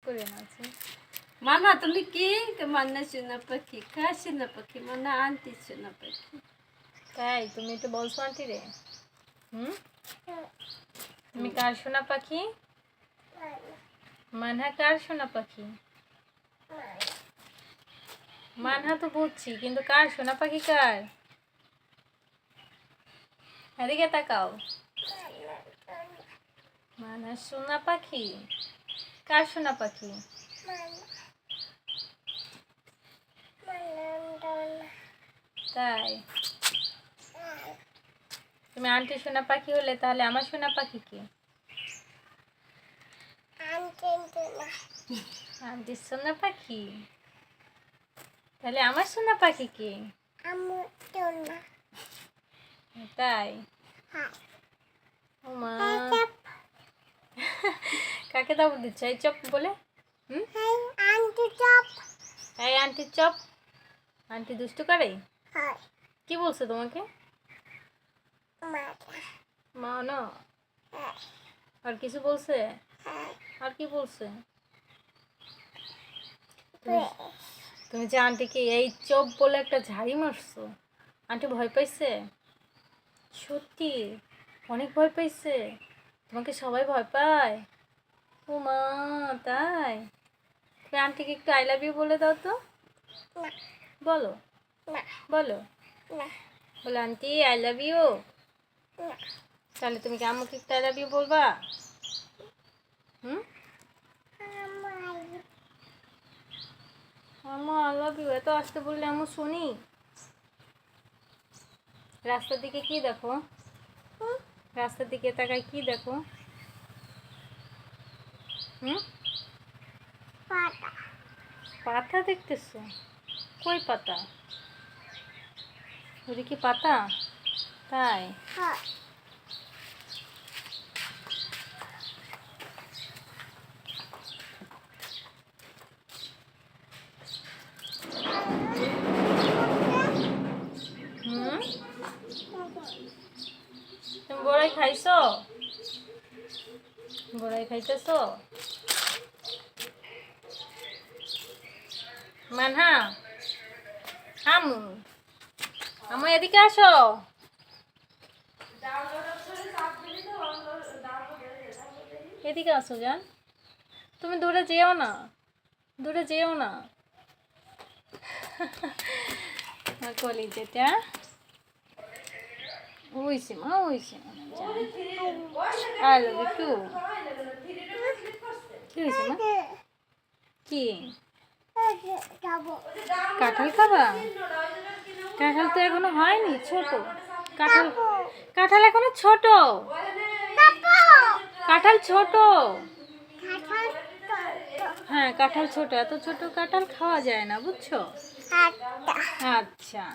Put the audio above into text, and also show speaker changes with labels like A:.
A: করে আছে।
B: মানা তুমি কি মান্না সোনা পাখি কার সোনা পাখি মানা আন্টি সোনা পাখি।
A: তাই তুমি তো বলছো আন্টি রে। তুমি কার সোনা পাখি? মানহা কার সোনা পাখি? মানহা তো বুঝছি, কিন্তু কার সোনা পাখি কার? এদিকে তাকাও। মানহা সোনা পাখি কার সোনা পাখি? তাই তুমি আন্টি সোনা পাখি হলে তাহলে আমার সোনা পাখি কি? আন্টি সোনা পাখি তাহলে আমার সোনা পাখি কি? তাই ও মা কাকে দাবো দিচ্ছ এই চপ বলে? এই আন্টি চপ। আন্টি দুষ্টু করে? কি বলছে তোমাকে? মা না আর কিছু বলছে? আর কি বলছে? তুমি যে আন্টিকে এই চপ বলে একটা ঝাড়ি মারছো, আন্টি ভয় পাইছে? সত্যি অনেক ভয় পাইছে? তোমাকে সবাই ভয় পায়? ও মা তাই? তুমি আন্টিকে একটু আই লাভ ইউ বলে দাও তো। বলো বলো বলো আন্টি আই লাভ ইউ। তাহলে তুমি কি আম্মুকে একটু আই লাভ ইউ বলবা? আম্মু আই লাভ ইউ এত আসতে বললে আম্মু শুনি। রাস্তার দিকে কি দেখো? রাস্তার দিকে তাকায় কি দেখো? পাতা দেখতেছো? কই পাতা? ওটা কি পাতা? তাই তুমি বড়াই খাইছো? বড়াই খাইতেছো? মানহা আমু আমু এদিকে আসো। এদিকে আসো জান। তুমি দূরে যেও না, দূরে যেও না। কলি যেটা ওইসে মা ওইসে আই লাভ ইউ টু। কি হয়েছে মা? কি কাঁঠাল খাবা? কাঁঠাল তো এখনো হয়নি, ছোট কাঁঠাল। কাঁঠাল এখনো ছোট। কাঁঠাল ছোট। হ্যাঁ কাঁঠাল ছোট, এত ছোট কাঁঠাল খাওয়া যায় না বুঝছো? আচ্ছা